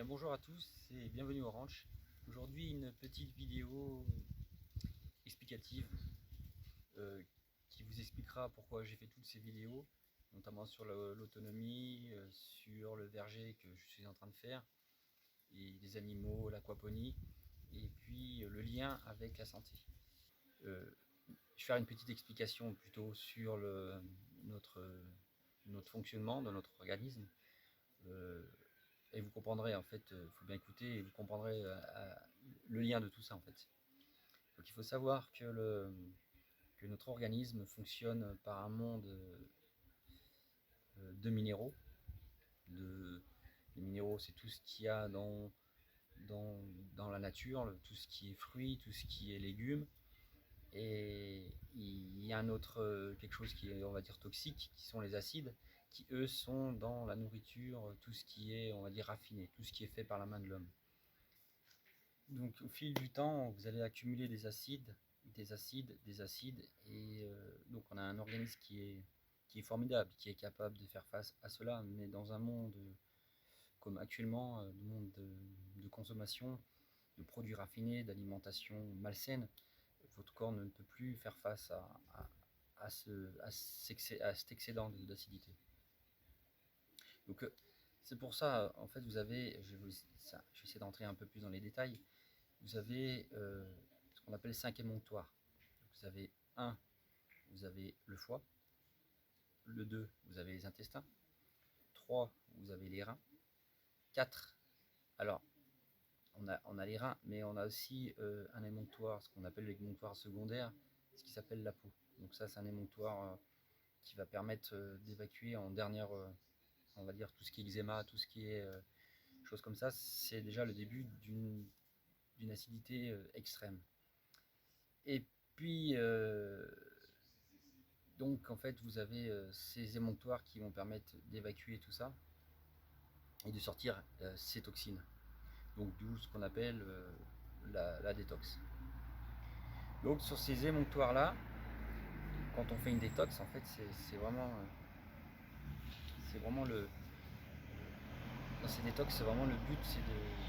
Bien, bonjour à tous et bienvenue au ranch. Aujourd'hui, une petite vidéo explicative euh, qui vous expliquera pourquoi j'ai fait toutes ces vidéos, notamment sur l'autonomie, sur le verger que je suis en train de faire, et les animaux, l'aquaponie, et puis le lien avec la santé. Je vais faire une petite explication plutôt sur notre, notre fonctionnement de notre organisme. Et vous comprendrez en fait, il faut bien écouter et vous comprendrez le lien de tout ça en fait. Donc il faut savoir que notre organisme fonctionne par un monde de minéraux. Les minéraux, c'est tout ce qu'il y a dans la nature, tout ce qui est fruits, tout ce qui est légumes. Et il y a un autre quelque chose qui est, on va dire, toxique, qui sont les acides, qui eux sont dans la nourriture, tout ce qui est, on va dire, raffiné, tout ce qui est fait par la main de l'homme. Donc au fil du temps, vous allez accumuler des acides, des acides, des acides, et donc on a un organisme qui est formidable, qui est capable de faire face à cela, mais dans un monde comme actuellement, le monde de consommation, de produits raffinés, d'alimentation malsaine, votre corps ne peut plus faire face à cet excédent d'acidité. Donc c'est pour ça, en fait, vous avez, je vais essayer d'entrer un peu plus dans les détails, vous avez ce qu'on appelle 5 émonctoires. Vous avez 1, vous avez le foie. Le 2, vous avez les intestins. 3, vous avez les reins. 4, alors on a les reins, mais on a aussi un émonctoire, ce qu'on appelle l'émonctoire secondaire, ce qui s'appelle la peau. Donc ça, c'est un émonctoire qui va permettre d'évacuer en dernière, on va dire, tout ce qui est eczéma, tout ce qui est choses comme ça. C'est déjà le début d'une acidité extrême. Et puis, donc en fait, vous avez ces émonctoires qui vont permettre d'évacuer tout ça et de sortir ces toxines. Donc d'où ce qu'on appelle la détox. Donc sur ces émonctoires-là, quand on fait une détox, en fait, c'est vraiment dans ces détox, c'est vraiment le but, c'est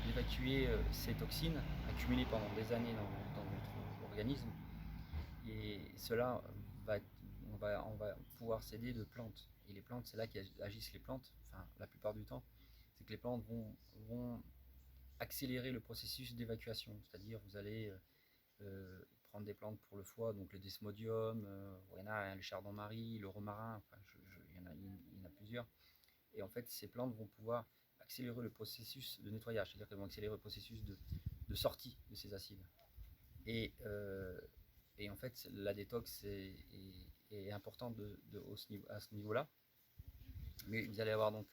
d'évacuer ces toxines accumulées pendant des années dans notre organisme. Et cela va, on va pouvoir s'aider de plantes. Et les plantes, c'est là qu'agissent les plantes, enfin la plupart du temps, c'est que les plantes vont accélérer le processus d'évacuation. C'est-à-dire vous allez prendre des plantes pour le foie, donc le desmodium, il y en a le chardon-marie, le romarin, enfin, il y en a plusieurs. Et en fait, ces plantes vont pouvoir accélérer le processus de nettoyage, c'est-à-dire qu'elles vont accélérer le processus de sortie de ces acides. Et, euh, et en fait, la détox est importante à ce niveau-là. Mais vous allez avoir donc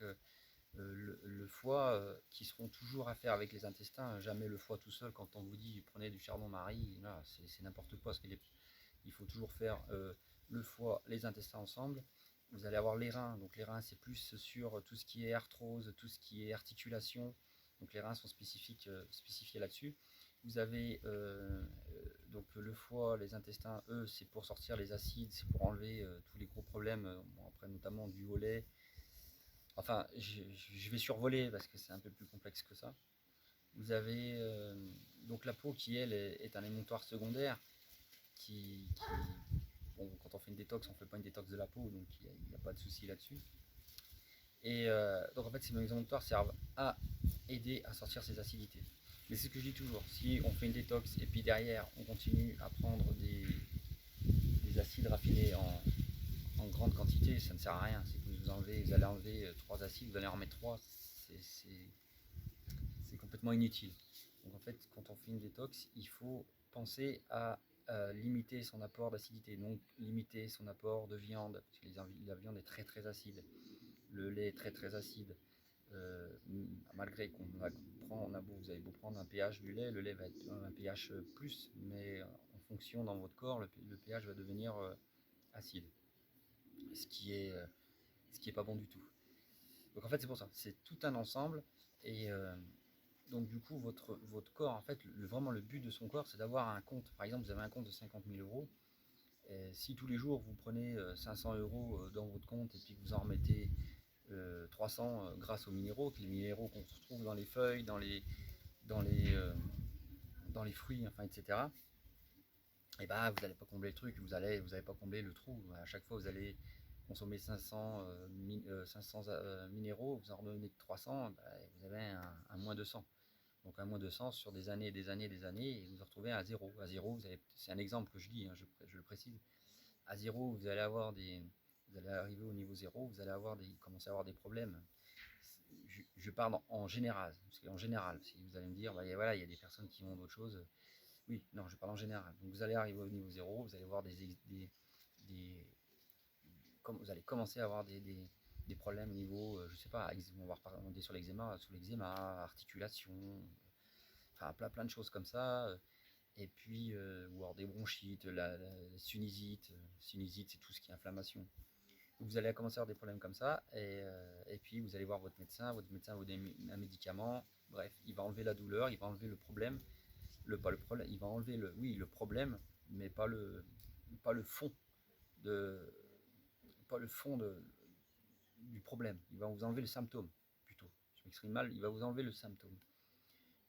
le foie qui seront toujours à faire avec les intestins, jamais le foie tout seul. Quand on vous dit prenez du chardon-marie, c'est n'importe quoi, parce qu'il faut toujours faire le foie, les intestins ensemble. Vous allez avoir les reins, donc les reins c'est plus sur tout ce qui est arthrose, tout ce qui est articulation, donc les reins sont spécifiés là-dessus. Vous avez donc le foie, les intestins, eux c'est pour sortir les acides, c'est pour enlever tous les gros problèmes, après notamment du au lait. Enfin, je vais survoler parce que c'est un peu plus complexe que ça. Vous avez donc la peau qui, elle, est un émonctoire secondaire qui bon, quand on fait une détox, on ne fait pas une détox de la peau, donc il n'y a pas de souci là-dessus. Et donc en fait, ces émonctoires servent à aider à sortir ces acidités. Mais c'est ce que je dis toujours, si on fait une détox et puis derrière on continue à prendre des acides raffinés en grande quantité, ça ne sert à rien. C'est que vous allez enlever 3 acides, vous allez en remettre 3, c'est complètement inutile. Donc en fait, quand on fait une détox, il faut penser à limiter son apport d'acidité, donc limiter son apport de viande, parce que la viande est très très acide, le lait est très très acide. Malgré vous avez beau prendre un pH du lait, le lait va être un pH plus, mais en fonction dans votre corps, le pH va devenir acide, ce qui est pas bon du tout. Donc en fait c'est pour ça, c'est tout un ensemble et donc du coup votre corps, en fait vraiment le but de son corps c'est d'avoir un compte. Par exemple vous avez un compte de 50 000 euros, et si tous les jours vous prenez 500 euros dans votre compte et puis que vous en remettez 300 grâce aux minéraux, que les minéraux qu'on retrouve dans les feuilles, dans les, euh, dans les fruits, enfin, etc. Et bah vous n'allez pas combler le truc, vous n'allez pas combler le trou. À chaque fois, vous allez consommer 500 minéraux, vous en redonnez que 300, bah, vous avez un moins 200. Donc un moins 200 sur des années, des années, des années, et vous vous retrouvez à zéro. À zéro, c'est un exemple que je dis, hein, je le précise. À zéro, vous allez arriver au niveau zéro, vous allez commencer à avoir des problèmes. Je parle en général, parce qu'en général, si vous allez me dire, bah, voilà, il y a des personnes qui ont d'autres choses. Oui, non, je parle en général. Donc vous allez arriver au niveau zéro, vous allez voir des comme vous allez commencer à avoir des problèmes au niveau, je sais pas, on va reparler sur l'eczéma, articulation, enfin plein de choses comme ça. Et puis, ou alors des bronchites, la sinusite. Sinusite, c'est tout ce qui est inflammation. Donc vous allez commencer à avoir des problèmes comme ça, et puis vous allez voir votre médecin vous donne un médicament, bref, il va enlever la douleur, il va enlever le problème, pas le problème, il va enlever le problème, mais pas le fond de, pas le fond du problème. Il va vous enlever le symptôme, plutôt. Je m'exprime mal, il va vous enlever le symptôme.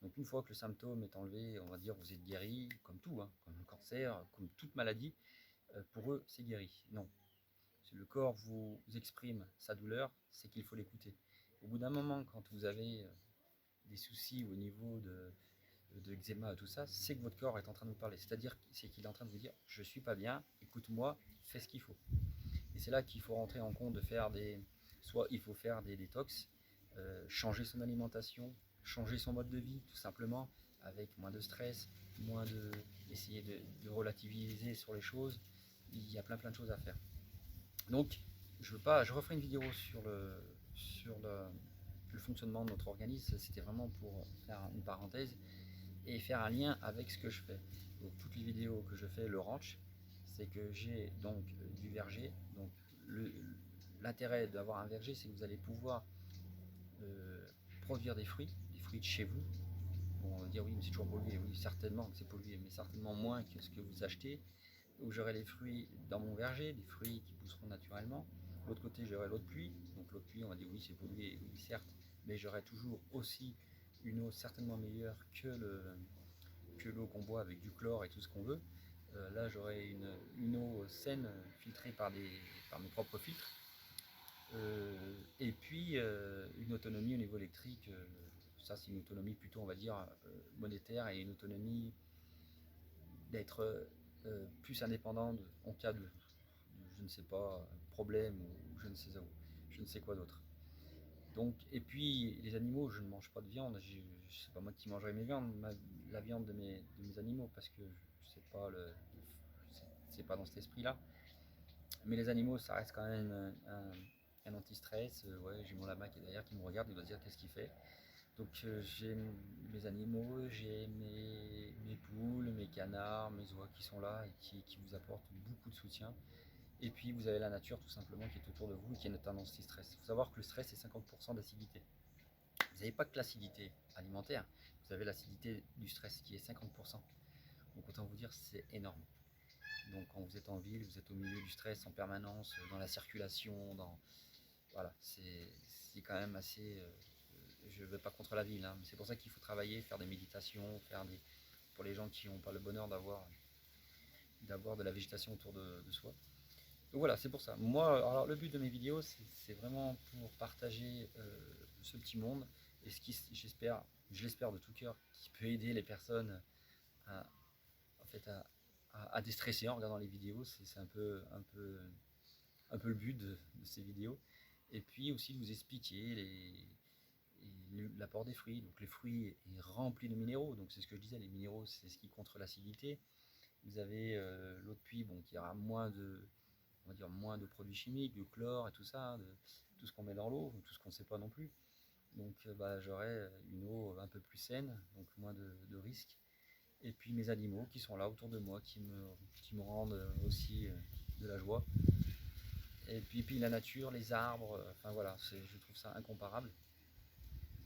Donc une fois que le symptôme est enlevé, on va dire vous êtes guéri, comme tout, hein, comme le cancer, comme toute maladie, pour eux c'est guéri. Non. Si le corps vous exprime sa douleur, c'est qu'il faut l'écouter. Au bout d'un moment, quand vous avez des soucis au niveau de eczéma, tout ça, c'est que votre corps est en train de vous parler. C'est-à-dire qu'il est en train de vous dire, je suis pas bien, écoute-moi, fais ce qu'il faut. Et c'est là qu'il faut rentrer en compte de faire soit il faut faire des détox, changer son alimentation, changer son mode de vie, tout simplement, avec moins de stress, essayer de relativiser sur les choses. Il y a plein de choses à faire. Donc, je referai une vidéo sur le fonctionnement de notre organisme. C'était vraiment pour faire une parenthèse et faire un lien avec ce que je fais. Donc, toutes les vidéos que je fais, le ranch, c'est que j'ai donc du verger. Donc, l'intérêt d'avoir un verger, c'est que vous allez pouvoir produire des fruits de chez vous. Bon, on va dire oui, mais c'est toujours pollué. Oui, certainement que c'est pollué, mais certainement moins que ce que vous achetez. Où j'aurai les fruits dans mon verger, des fruits qui pousseront naturellement. De l'autre côté, j'aurai l'eau de pluie. Donc l'eau de pluie, on va dire oui, c'est pollué, oui, certes, mais j'aurai toujours aussi une eau certainement meilleure que l'eau qu'on boit avec du chlore et tout ce qu'on veut. Là, j'aurai une eau saine filtrée par mes propres filtres. Et puis, une autonomie au niveau électrique. Ça, c'est une autonomie plutôt, on va dire, monétaire, et une autonomie d'être plus indépendant en cas de, je ne sais pas, problème, ou je ne sais quoi d'autre. Donc, et puis les animaux, je ne mange pas de viande, sais pas moi qui mangerai la viande de mes animaux, parce que c'est pas c'est pas dans cet esprit là. Mais les animaux, ça reste quand même un anti-stress. Ouais, j'ai mon lama qui est derrière, qui me regarde, il doit se dire qu'est-ce qu'il fait. Donc j'ai mes animaux, j'ai mes poules, mes canards, mes oies qui sont là et qui vous apportent beaucoup de soutien. Et puis vous avez la nature tout simplement qui est autour de vous et qui est notre anti-stress. Il faut savoir que le stress est 50% d'acidité. Vous n'avez pas que l'acidité alimentaire, vous avez l'acidité du stress qui est 50%. Donc autant vous dire c'est énorme. Donc quand vous êtes en ville, vous êtes au milieu du stress en permanence, dans la circulation, voilà, c'est quand même assez. Je ne vais pas contre la ville, hein, mais c'est pour ça qu'il faut travailler, faire des méditations, pour les gens qui n'ont pas le bonheur d'avoir de la végétation autour de soi. Donc voilà, c'est pour ça. Moi, alors le but de mes vidéos, c'est vraiment pour partager ce petit monde, et ce qui, je l'espère de tout cœur, qui peut aider les personnes à, en fait, à déstresser en regardant les vidéos. C'est un peu le but de ces vidéos. Et puis aussi de vous expliquer l'apport des fruits. Donc les fruits est rempli de minéraux. Donc c'est ce que je disais, les minéraux, c'est ce qui contre l'acidité. Vous avez l'eau de pluie, bon, qui aura on va dire moins de produits chimiques, du chlore et tout ça, tout ce qu'on met dans l'eau, tout ce qu'on ne sait pas non plus. Donc j'aurai une eau un peu plus saine, donc moins de risques. Et puis mes animaux qui sont là autour de moi, qui me rendent aussi de la joie. Et puis la nature, les arbres, enfin voilà, je trouve ça incomparable.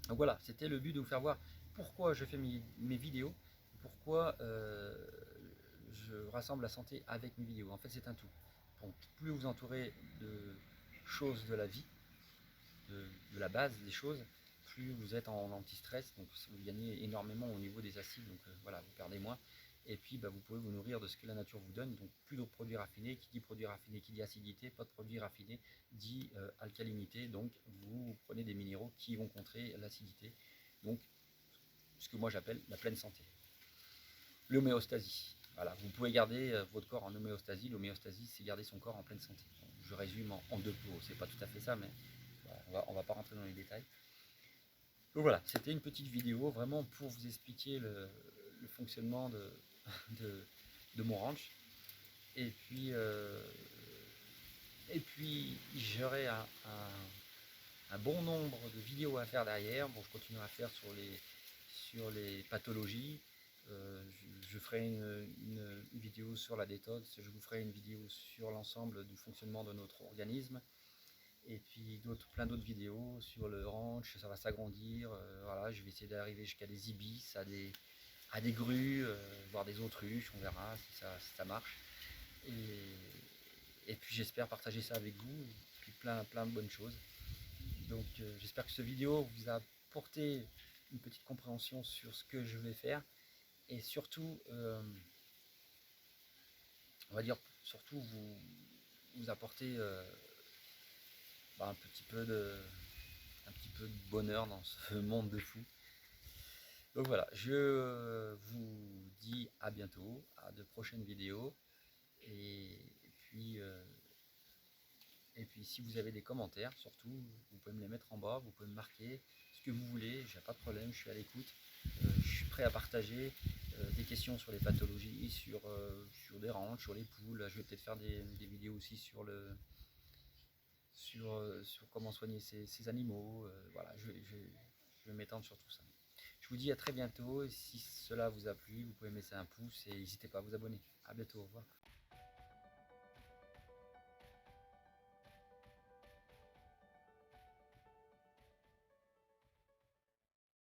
Donc voilà, c'était le but de vous faire voir pourquoi je fais mes vidéos, pourquoi je rassemble la santé avec mes vidéos. En fait, c'est un tout. Donc, plus vous entourez de choses de la vie, de la base des choses, plus vous êtes en anti-stress, donc vous gagnez énormément au niveau des acides, donc voilà, vous perdez moins. Et puis vous pouvez vous nourrir de ce que la nature vous donne, donc plus de produits raffinés. Qui dit produits raffinés, qui dit acidité, pas de produits raffinés dit alcalinité, donc vous prenez des minéraux qui vont contrer l'acidité, donc ce que moi j'appelle la pleine santé. L'homéostasie. Voilà, vous pouvez garder votre corps en homéostasie. L'homéostasie, c'est garder son corps en pleine santé. Je résume en deux mots, c'est pas tout à fait ça, mais voilà, on va pas rentrer dans les détails. Donc voilà, c'était une petite vidéo vraiment pour vous expliquer le fonctionnement de mon ranch. Et puis j'aurai un bon nombre de vidéos à faire derrière. Bon, je continuerai à faire sur les pathologies. Je ferai une vidéo sur la détox, je vous ferai une vidéo sur l'ensemble du fonctionnement de notre organisme, et puis plein d'autres vidéos sur le ranch, ça va s'agrandir. Voilà, je vais essayer d'arriver jusqu'à des ibis, à des grues, voire des autruches, on verra si ça marche. Et puis j'espère partager ça avec vous, et puis plein de bonnes choses. Donc j'espère que cette vidéo vous a apporté une petite compréhension sur ce que je vais faire, et surtout, on va dire, surtout vous apporter un petit peu de bonheur dans ce monde de fou. Donc voilà, je vous dis à bientôt, à de prochaines vidéos, et puis si vous avez des commentaires, surtout, vous pouvez me les mettre en bas, vous pouvez me marquer ce que vous voulez, j'ai pas de problème, je suis à l'écoute. Je suis prêt à partager des questions sur les pathologies, sur des ranchs, sur les poules. Je vais peut-être faire des vidéos aussi sur comment soigner ces animaux. Voilà, je vais m'étendre sur tout ça. Je vous dis à très bientôt. Si cela vous a plu, vous pouvez me laisser un pouce et n'hésitez pas à vous abonner. À bientôt, au revoir.